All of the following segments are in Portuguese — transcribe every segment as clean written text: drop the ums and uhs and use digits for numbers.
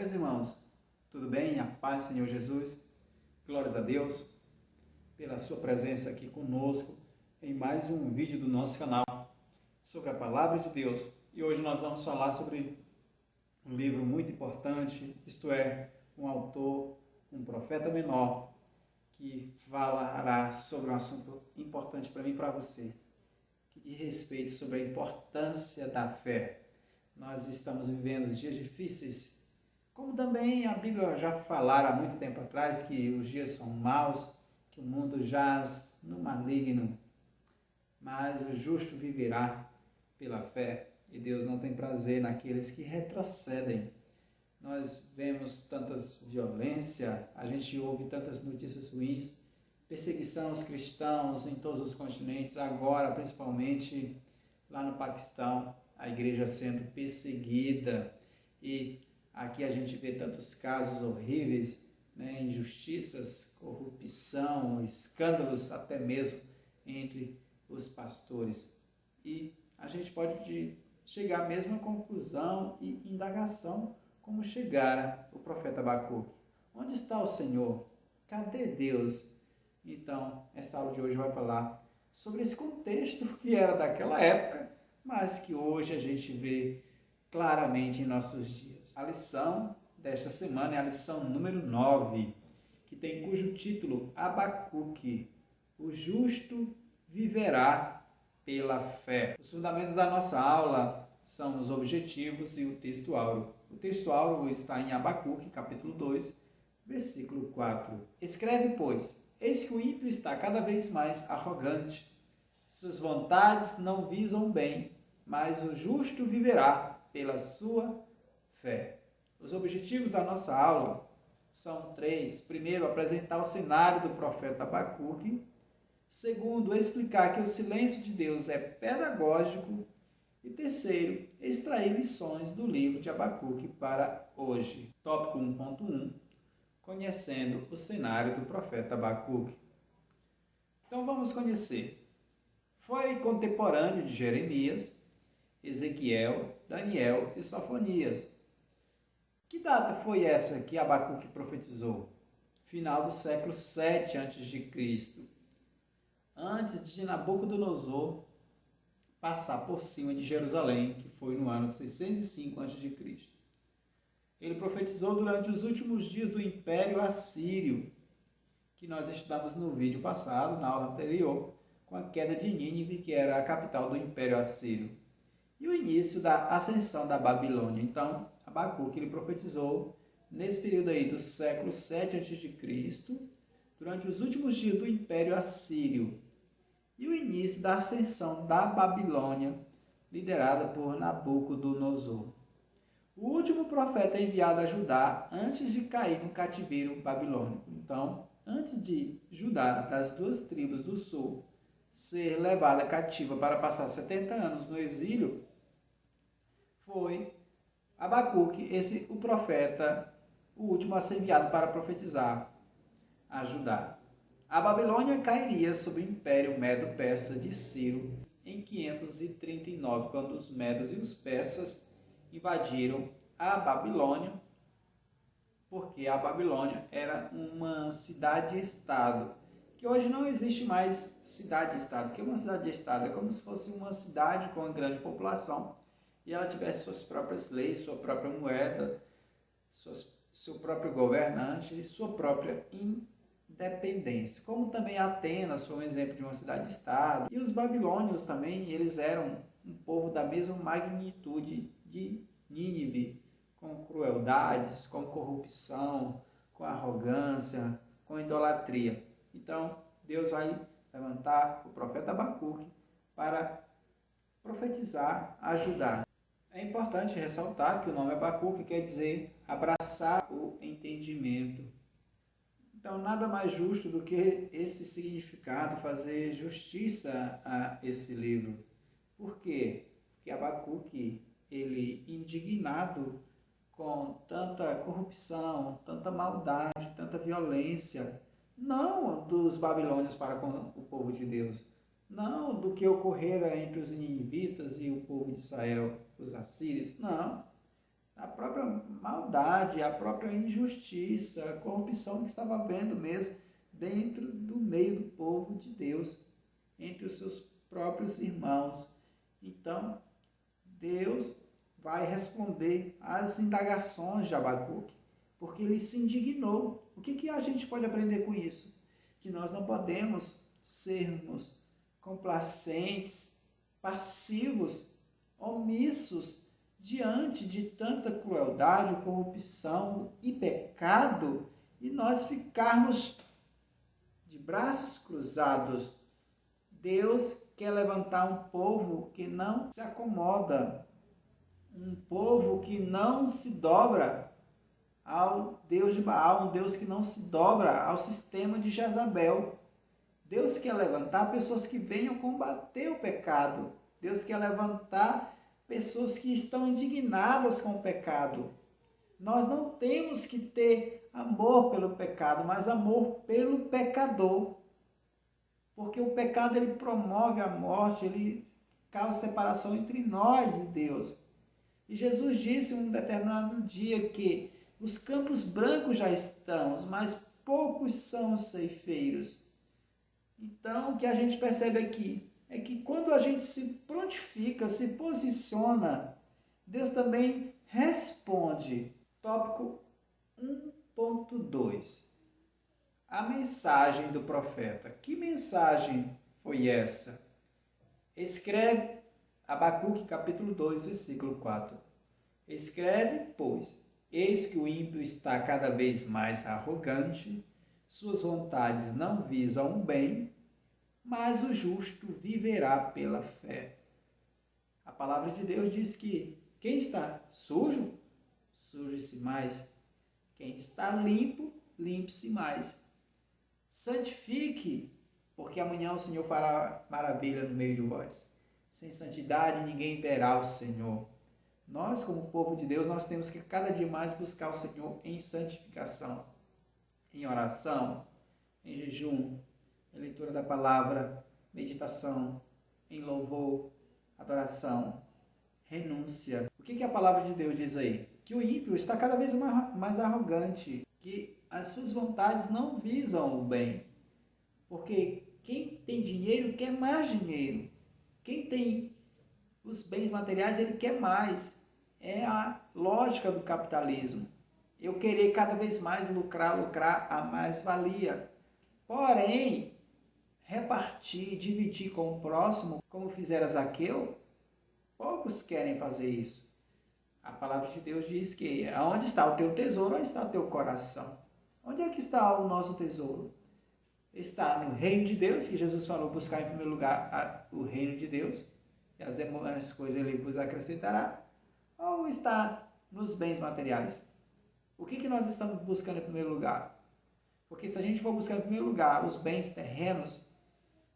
meus irmãos? Tudo bem? A paz do Senhor Jesus? Glórias a Deus pela sua presença aqui conosco em mais um vídeo do nosso canal sobre a Palavra de Deus. E hoje nós vamos falar sobre um livro muito importante, isto é, um autor, um profeta menor, que falará sobre um assunto importante para mim e para você, que diz respeito sobre a importância da fé. Nós estamos vivendo dias difíceis, como também a Bíblia já falara há muito tempo atrás que os dias são maus, que o mundo jaz no maligno, mas o justo viverá pela fé, e Deus não tem prazer naqueles que retrocedem. Nós vemos tantas violência, a gente ouve tantas notícias ruins, perseguição aos cristãos em todos os continentes, agora principalmente lá no Paquistão, a igreja sendo perseguida, e aqui a gente vê tantos casos horríveis, né, injustiças, corrupção, escândalos até mesmo entre os pastores. E a gente pode chegar à mesma conclusão e indagação como chegara o profeta Abacuque. Onde está o Senhor? Cadê Deus? Então, essa aula de hoje vai falar sobre esse contexto que era daquela época, mas que hoje a gente vê claramente em nossos dias. A lição desta semana é a lição número 9, que tem cujo título Abacuque, o justo viverá pela fé. Os fundamentos da nossa aula são os objetivos e o texto áureo. O texto áureo está em Abacuque, capítulo 2, versículo 4. Escreve, pois, eis que o ímpio está cada vez mais arrogante, suas vontades não visam bem, mas o justo viverá pela sua fé. Os objetivos da nossa aula são 3. Primeiro, apresentar o cenário do profeta Abacuque. Segundo, explicar que o silêncio de Deus é pedagógico. E terceiro, extrair lições do livro de Abacuque para hoje. Tópico 1.1, conhecendo o cenário do profeta Abacuque. Então vamos conhecer. Foi contemporâneo de Jeremias, Ezequiel, Daniel e Sofonias. Que data foi essa que Abacuque profetizou? Final do século 7 a.C., antes de Nabucodonosor passar por cima de Jerusalém, que foi no ano de 605 a.C. Ele profetizou durante os últimos dias do Império Assírio, que nós estudamos no vídeo passado, na aula anterior, com a queda de Nínive, que era a capital do Império Assírio, e o início da ascensão da Babilônia. Então, Abacuque ele profetizou nesse período aí do século 7 a.C., durante os últimos dias do Império Assírio, e o início da ascensão da Babilônia, liderada por Nabucodonosor. O último profeta enviado a Judá antes de cair no cativeiro babilônico. Então, antes de Judá, das duas tribos do sul, ser levada cativa para passar 70 anos no exílio, foi Abacuque, o profeta, o último a ser enviado para profetizar a Judá. A Babilônia cairia sob o Império Medo-Persa de Ciro em 539, quando os medos e os persas invadiram a Babilônia, porque a Babilônia era uma cidade-estado, que hoje não existe mais cidade-estado. O que é uma cidade-estado? É como se fosse uma cidade com uma grande população e ela tivesse suas próprias leis, sua própria moeda, seu próprio governante e sua própria independência. Como também Atenas foi um exemplo de uma cidade-estado. E os babilônios também, eles eram um povo da mesma magnitude de Nínive, com crueldades, com corrupção, com arrogância, com idolatria. Então, Deus vai levantar o profeta Abacuque para profetizar, ajudar. É importante ressaltar que o nome Abacuque quer dizer abraçar o entendimento. Então, nada mais justo do que esse significado, fazer justiça a esse livro. Por quê? Porque Abacuque, ele indignado com tanta corrupção, tanta maldade, tanta violência, não dos babilônios para com o povo de Deus, não do que ocorrera entre os ninivitas e o povo de Israel, os assírios, não. a própria maldade, a própria injustiça, a corrupção que estava havendo mesmo dentro do meio do povo de Deus, entre os seus próprios irmãos. Então, Deus vai responder às indagações de Abacuque, porque ele se indignou. O que a gente pode aprender com isso? Que nós não podemos sermos complacentes, passivos, omissos diante de tanta crueldade, corrupção e pecado, e nós ficarmos de braços cruzados. Deus quer levantar um povo que não se acomoda, um povo que não se dobra ao Deus de Baal, um Deus que não se dobra ao sistema de Jezabel. Deus quer levantar pessoas que venham combater o pecado. Deus quer levantar pessoas que estão indignadas com o pecado. Nós não temos que ter amor pelo pecado, mas amor pelo pecador. Porque o pecado ele promove a morte, ele causa separação entre nós e Deus. E Jesus disse um determinado dia que os campos brancos já estão, mas poucos são os ceifeiros. Então, o que a gente percebe aqui é que quando a gente se prontifica, se posiciona, Deus também responde. Tópico 1.2. A mensagem do profeta. Que mensagem foi essa? Escreve Abacuque capítulo 2, versículo 4. Escreve, pois, eis que o ímpio está cada vez mais arrogante, suas vontades não visam o bem, mas o justo viverá pela fé. A palavra de Deus diz que quem está sujo, suje-se mais. Quem está limpo, limpe-se mais. Santifique, porque amanhã o Senhor fará maravilha no meio de vós. Sem santidade ninguém verá o Senhor. Nós, como povo de Deus, nós temos que cada dia mais buscar o Senhor em santificação, em oração, em jejum, em leitura da palavra, meditação, em louvor, adoração, renúncia. O que a palavra de Deus diz aí? Que o ímpio está cada vez mais arrogante, que as suas vontades não visam o bem. Porque quem tem dinheiro quer mais dinheiro. Quem tem os bens materiais, ele quer mais. É a lógica do capitalismo. Eu querer cada vez mais lucrar a mais-valia. Porém, repartir, dividir com o próximo, como fizera Zaqueu, poucos querem fazer isso. A palavra de Deus diz que onde está o teu tesouro, onde está o teu coração. Onde é que está o nosso tesouro? Está no reino de Deus, que Jesus falou, buscar em primeiro lugar o reino de Deus, e as demais coisas ele vos acrescentará, ou está nos bens materiais? O que nós estamos buscando em primeiro lugar? Porque se a gente for buscar em primeiro lugar os bens terrenos,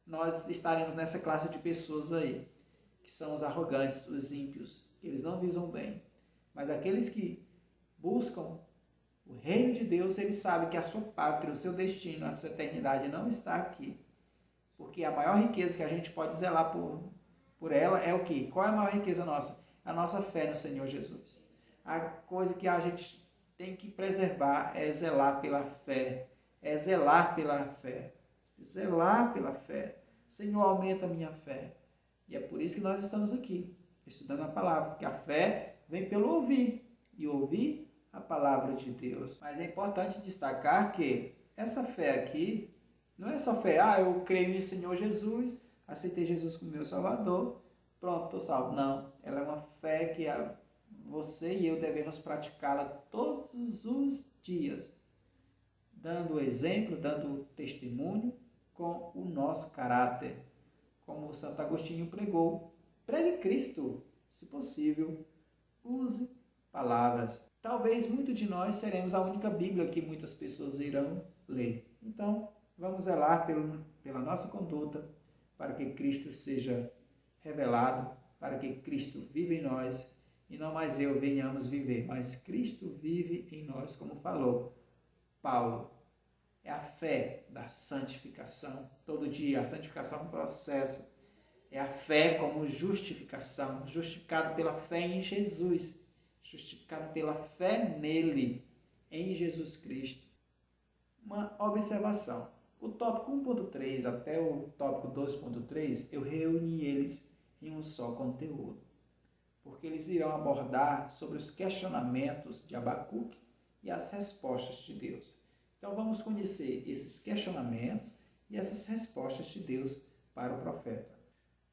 nós estaremos nessa classe de pessoas aí, que são os arrogantes, os ímpios. Eles não visam bem. Mas aqueles que buscam o reino de Deus, eles sabem que a sua pátria, o seu destino, a sua eternidade não está aqui. Porque a maior riqueza que a gente pode zelar por ela é o quê? Qual é a maior riqueza nossa? A nossa fé no Senhor Jesus. A coisa que a gente tem que preservar é zelar pela fé. É zelar pela fé. Zelar pela fé. Senhor, aumenta a minha fé. E é por isso que nós estamos aqui, estudando a palavra. Porque a fé vem pelo ouvir. E ouvir a palavra de Deus. Mas é importante destacar que essa fé aqui não é só fé, eu creio no Senhor Jesus, aceitei Jesus como meu Salvador, pronto, estou salvo. Não, ela é uma fé que você e eu devemos praticá-la todos os dias, dando exemplo, dando testemunho com o nosso caráter. Como o Santo Agostinho pregou, pregue Cristo, se possível, use palavras. Talvez muitos de nós seremos a única Bíblia que muitas pessoas irão ler. Então, vamos zelar pela nossa conduta, para que Cristo seja revelado, para que Cristo viva em nós, e não mais eu venhamos viver, mas Cristo vive em nós, como falou Paulo. É a fé da santificação. Todo dia, a santificação é um processo. É a fé como justificação, justificado pela fé em Jesus. justificado pela fé nele, em Jesus Cristo. Uma observação. O tópico 1.3 até o tópico 2.3, eu reuni eles em um só conteúdo, porque eles irão abordar sobre os questionamentos de Abacuque e as respostas de Deus. Então vamos conhecer esses questionamentos e essas respostas de Deus para o profeta.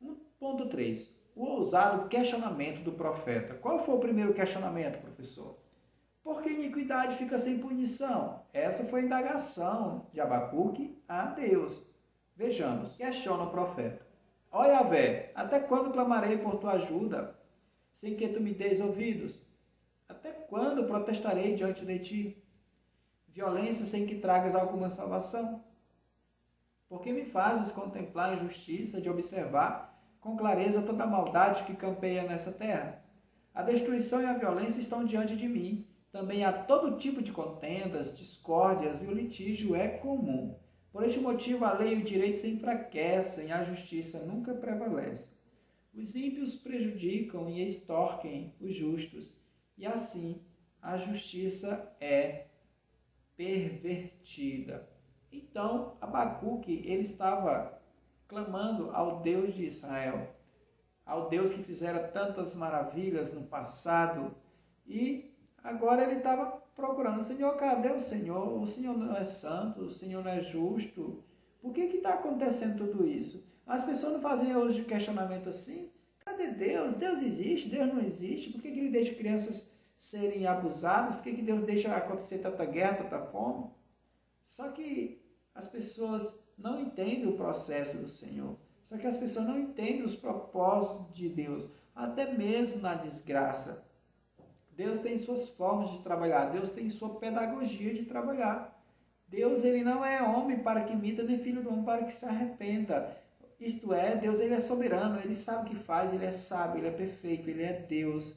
1.3. O ousado questionamento do profeta. Qual foi o primeiro questionamento, professor? Por que iniquidade fica sem punição? Essa foi a indagação de Abacuque a Deus. Vejamos, questiona o profeta. Ó Yahvé, até quando clamarei por tua ajuda, sem que tu me des ouvidos? Até quando protestarei diante de ti? Violência sem que tragas alguma salvação? Por que me fazes contemplar a injustiça de observar com clareza toda a maldade que campeia nessa terra? A destruição e a violência estão diante de mim. Também há todo tipo de contendas, discórdias, e o litígio é comum. Por este motivo, a lei e o direito se enfraquecem, a justiça nunca prevalece. Os ímpios prejudicam e extorquem os justos, e assim a justiça é pervertida. Então, Abacuque, ele estava clamando ao Deus de Israel, ao Deus que fizera tantas maravilhas no passado, e agora ele estava procurando: Senhor, cadê o Senhor? O Senhor não é santo, o Senhor não é justo. Por que está acontecendo tudo isso? As pessoas não fazem hoje questionamento assim? Cadê Deus? Deus existe? Deus não existe? Por que ele deixa crianças serem abusadas? Por que Deus deixa acontecer tanta guerra, tanta fome? Só que as pessoas não entendem o processo do Senhor. Só que as pessoas não entendem os propósitos de Deus, até mesmo na desgraça. Deus tem suas formas de trabalhar, Deus tem sua pedagogia de trabalhar. Deus, ele não é homem para que minta, nem filho do homem para que se arrependa. Isto é, Deus, ele é soberano, ele sabe o que faz, ele é sábio, ele é perfeito, ele é Deus.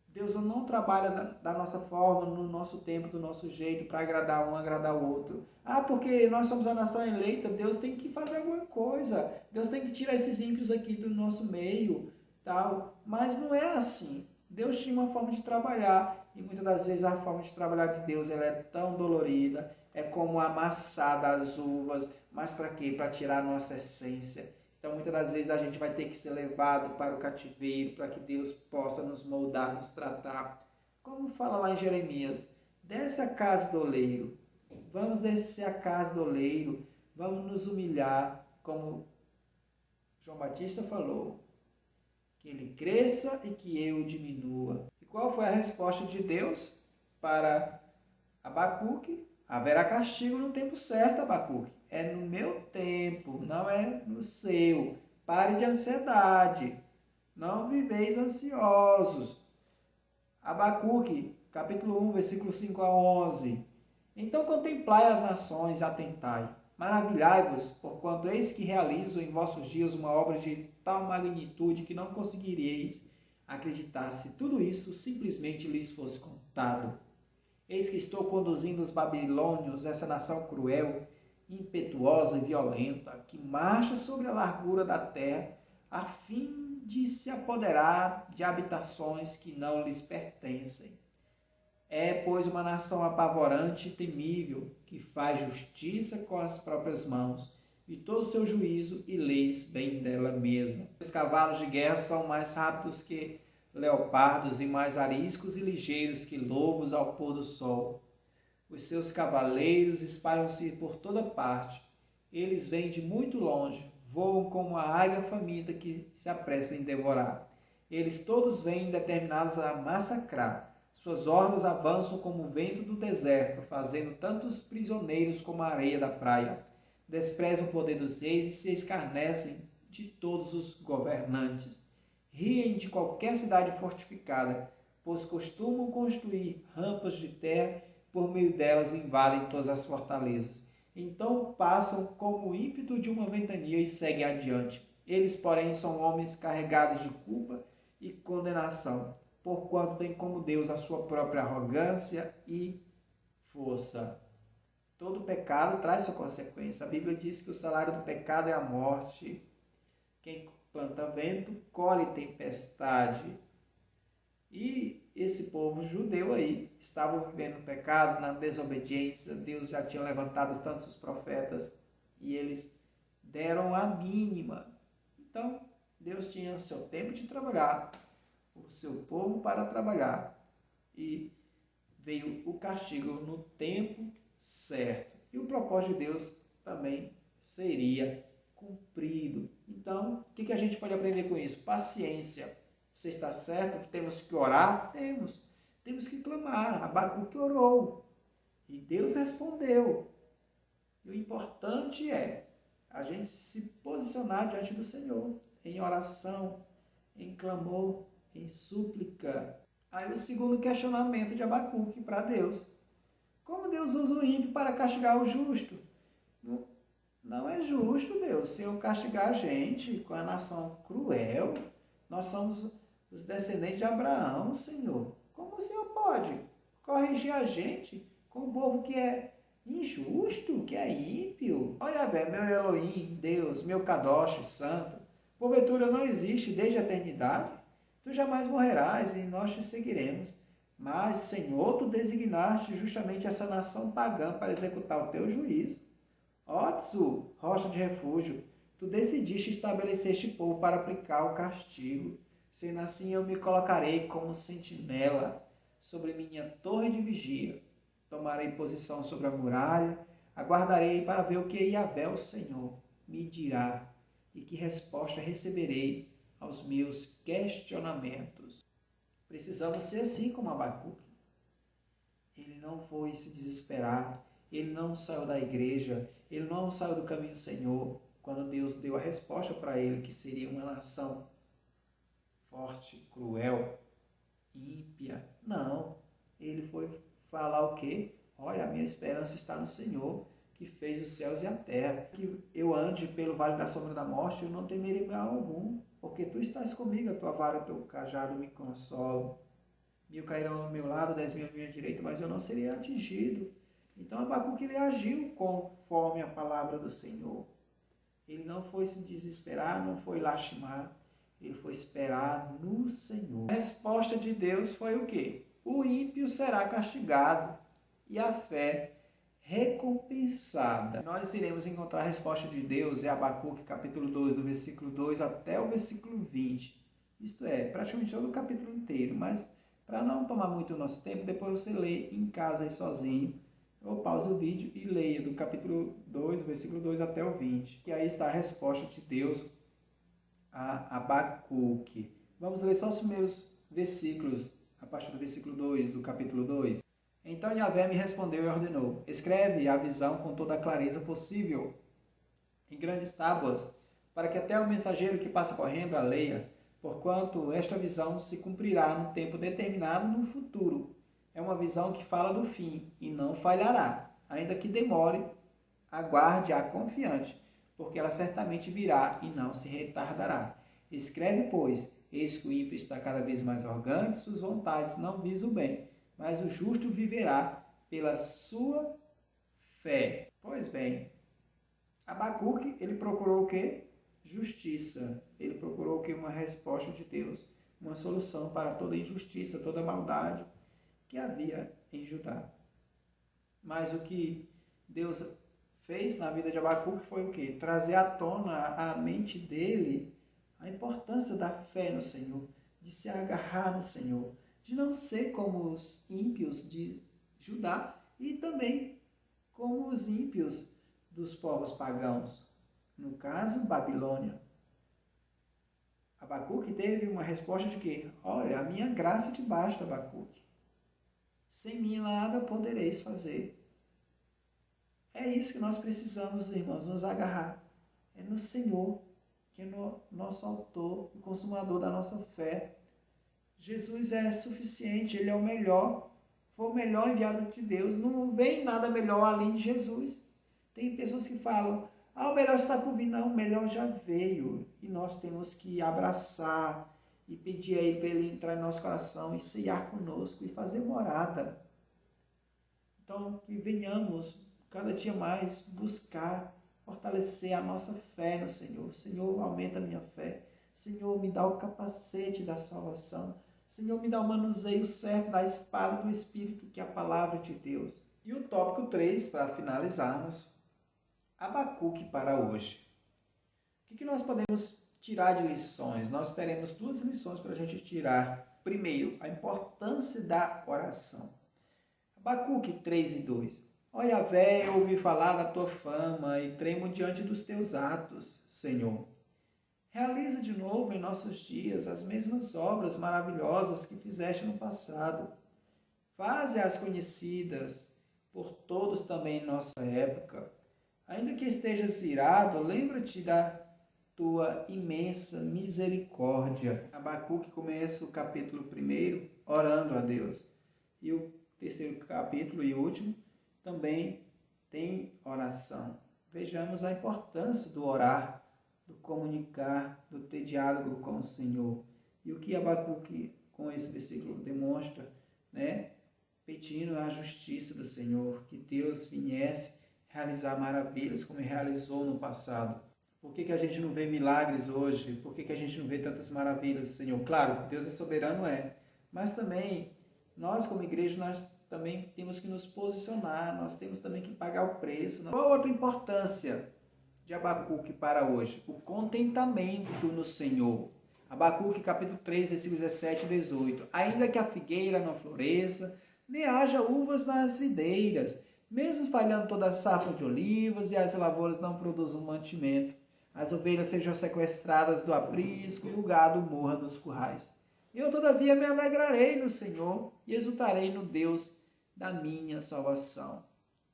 Deus não trabalha da nossa forma, no nosso tempo, do nosso jeito, para agradar um, agradar o outro. Ah, porque nós somos a nação eleita, Deus tem que fazer alguma coisa. Deus tem que tirar esses ímpios aqui do nosso meio, tal. Mas não é assim. Deus tinha uma forma de trabalhar, e muitas das vezes a forma de trabalhar de Deus ela é tão dolorida, é como amassar das uvas, mas para quê? Para tirar a nossa essência. Então, muitas das vezes a gente vai ter que ser levado para o cativeiro, para que Deus possa nos moldar, nos tratar. Como fala lá em Jeremias, desce a casa do oleiro, vamos descer a casa do oleiro, vamos nos humilhar, como João Batista falou, que ele cresça e que eu diminua. E qual foi a resposta de Deus para Abacuque? Haverá castigo no tempo certo, Abacuque. É no meu tempo, não é no seu. Pare de ansiedade. Não viveis ansiosos. Abacuque, capítulo 1, versículo 5 a 11. Então contemplai as nações, atentai. Maravilhai-vos, porquanto eis que realizo em vossos dias uma obra de tal magnitude que não conseguiríeis acreditar se tudo isso simplesmente lhes fosse contado. Eis que estou conduzindo os babilônios, essa nação cruel, impetuosa e violenta, que marcha sobre a largura da terra, a fim de se apoderar de habitações que não lhes pertencem. É, pois, uma nação apavorante e temível, que faz justiça com as próprias mãos, e todo o seu juízo e leis vem dela mesma. Os cavalos de guerra são mais rápidos que leopardos e mais ariscos e ligeiros que lobos ao pôr do sol. Os seus cavaleiros espalham-se por toda parte. Eles vêm de muito longe, voam como a águia faminta que se apressa em devorar. Eles todos vêm determinados a massacrar. Suas hordas avançam como o vento do deserto, fazendo tantos prisioneiros como a areia da praia. Desprezam o poder dos reis e se escarnecem de todos os governantes. Riem de qualquer cidade fortificada, pois costumam construir rampas de terra, por meio delas invadem todas as fortalezas. Então passam como o ímpeto de uma ventania e seguem adiante. Eles, porém, são homens carregados de culpa e condenação, porquanto têm como Deus a sua própria arrogância e força. Todo pecado traz sua consequência. A Bíblia diz que o salário do pecado é a morte. Quem planta vento, colhe tempestade. E esse povo judeu aí estava vivendo no pecado, na desobediência. Deus já tinha levantado tantos profetas e eles deram a mínima. Então, Deus tinha seu tempo de trabalhar, o seu povo para trabalhar. E veio o castigo no tempo certo. E o propósito de Deus também seria cumprido. Então, o que a gente pode aprender com isso? Paciência. Você está certo que temos que orar? Temos. Temos que clamar. Abacuque orou. E Deus respondeu. E o importante é a gente se posicionar diante do Senhor, em oração, em clamor, em súplica. Aí o segundo questionamento de Abacuque para Deus. Como Deus usa o ímpio para castigar o justo? Não é justo, Deus, se eu castigar a gente com a nação cruel. Nós somos os descendentes de Abraão, Senhor. Como o Senhor pode corrigir a gente com o povo que é injusto, que é ímpio? Olha, velho, meu Elohim, Deus, meu Kadosh, santo, porventura não existe desde a eternidade? Tu jamais morrerás e nós te seguiremos. Mas, Senhor, tu designaste justamente essa nação pagã para executar o teu juízo. Ó Tsu, rocha de refúgio, tu decidiste estabelecer este povo para aplicar o castigo. Sendo assim, eu me colocarei como sentinela sobre minha torre de vigia. Tomarei posição sobre a muralha, aguardarei para ver o que Yahvé, o Senhor, me dirá e que resposta receberei aos meus questionamentos. Precisamos ser assim como Abacuque. Ele não foi se desesperar, ele não saiu da igreja, ele não saiu do caminho do Senhor, quando Deus deu a resposta para ele, que seria uma nação forte, cruel, ímpia. Não, ele foi falar o quê? Olha, a minha esperança está no Senhor, que fez os céus e a terra. Que eu ande pelo vale da sombra da morte, eu não temerei mal algum, porque tu estás comigo, a tua vara e o teu cajado me consolam. 1000 cairão ao meu lado, 10.000 à minha direita, mas eu não serei atingido. Então Abacuque ele agiu conforme a palavra do Senhor. Ele não foi se desesperar, não foi lastimar, ele foi esperar no Senhor. A resposta de Deus foi o quê? O ímpio será castigado e a fé recompensada. Nós iremos encontrar a resposta de Deus em Abacuque, capítulo 2, do versículo 2 até o versículo 20. Isto é, praticamente todo o capítulo inteiro, mas para não tomar muito o nosso tempo, depois você lê em casa aí sozinho, ou pause o vídeo e leia do capítulo 2, do versículo 2 até o 20, que aí está a resposta de Deus a Abacuque. Vamos ler só os primeiros versículos, a partir do versículo 2 do capítulo 2. Então Yahvé me respondeu e ordenou: escreve a visão com toda a clareza possível, em grandes tábuas, para que até o mensageiro que passa correndo a leia, porquanto esta visão se cumprirá no tempo determinado no futuro. É uma visão que fala do fim e não falhará, ainda que demore, aguarde-a confiante, porque ela certamente virá e não se retardará. Escreve, pois, eis que o ímpio está cada vez mais arrogante, suas vontades não visam o bem, mas o justo viverá pela sua fé. Pois bem, Abacuque, ele procurou o quê? Justiça. Ele procurou o quê? Uma resposta de Deus, uma solução para toda injustiça, toda maldade que havia em Judá. Mas o que Deus fez na vida de Abacuque foi o quê? Trazer à tona a mente dele a importância da fé no Senhor, de se agarrar no Senhor, de não ser como os ímpios de Judá e também como os ímpios dos povos pagãos, no caso, Babilônia. Abacuque teve uma resposta de quê? Olha, a minha graça te basta, Abacuque. Sem mim nada podereis fazer. É isso que nós precisamos, irmãos, nos agarrar. É no Senhor, que é nosso autor e consumador da nossa fé. Jesus é suficiente, Ele é o melhor. Foi o melhor enviado de Deus. Não vem nada melhor além de Jesus. Tem pessoas que falam, o melhor está por vir. Não, o melhor já veio. E nós temos que abraçar e pedir a Ele para Ele entrar em nosso coração e ceiar conosco e fazer morada. Então, que venhamos cada dia mais buscar, fortalecer a nossa fé no Senhor. Senhor, aumenta a minha fé. Senhor, me dá o capacete da salvação. Senhor, me dá o manuseio certo da espada do Espírito, que é a palavra de Deus. E o tópico 3, para finalizarmos, Abacuque para hoje. O que nós podemos tirar de lições? Nós teremos 2 lições para a gente tirar. Primeiro, a importância da oração. Abacuque 3:2. Ó Yahvé, eu ouvi falar da tua fama e tremo diante dos teus atos, Senhor. Realiza de novo em nossos dias as mesmas obras maravilhosas que fizeste no passado. Faze-as conhecidas por todos também em nossa época. Ainda que estejas irado, lembra-te da tua imensa misericórdia. Abacuque começa o capítulo 1 orando a Deus. E o terceiro capítulo e último também tem oração. Vejamos a importância do orar, do comunicar, do ter diálogo com o Senhor. E o que Abacuque, com esse versículo, demonstra, pedindo a justiça do Senhor, que Deus viesse realizar maravilhas como realizou no passado. Por que a gente não vê milagres hoje? Por que a gente não vê tantas maravilhas do Senhor? Claro, Deus é soberano, mas também nós como igreja, nós também temos que nos posicionar, nós temos também que pagar o preço. Qual a outra importância de Abacuque para hoje? O contentamento no Senhor. Abacuque capítulo 3, versículos 17 e 18. Ainda que a figueira não floresça, nem haja uvas nas videiras, mesmo falhando toda a safra de olivas e as lavouras não produzam mantimento, as ovelhas sejam sequestradas do aprisco e o gado morra nos currais. Eu, todavia, me alegrarei no Senhor e exultarei no Deus da minha salvação.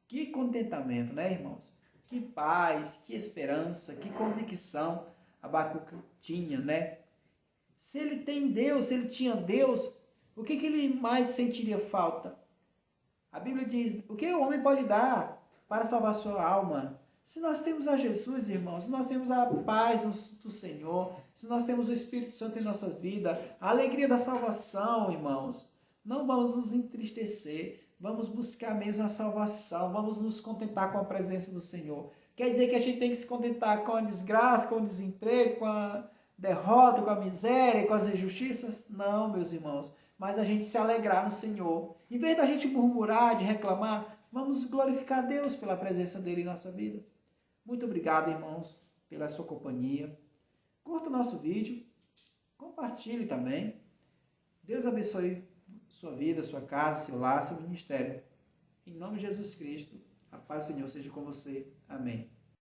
Que contentamento, irmãos? Que paz, que esperança, que convicção Abacuque tinha, Se ele tem Deus, se ele tinha Deus, o que ele mais sentiria falta? A Bíblia diz, o que o homem pode dar para salvar sua alma? Se nós temos a Jesus, irmãos, se nós temos a paz do Senhor, se nós temos o Espírito Santo em nossa vida, a alegria da salvação, irmãos, não vamos nos entristecer, vamos buscar mesmo a salvação, vamos nos contentar com a presença do Senhor. Quer dizer que a gente tem que se contentar com a desgraça, com o desemprego, com a derrota, com a miséria, com as injustiças? Não, meus irmãos, mas a gente se alegrar no Senhor. Em vez da gente murmurar, de reclamar, vamos glorificar a Deus pela presença dele em nossa vida. Muito obrigado, irmãos, pela sua companhia. Curta o nosso vídeo, compartilhe também. Deus abençoe sua vida, sua casa, seu lar, seu ministério. Em nome de Jesus Cristo, a paz do Senhor seja com você. Amém.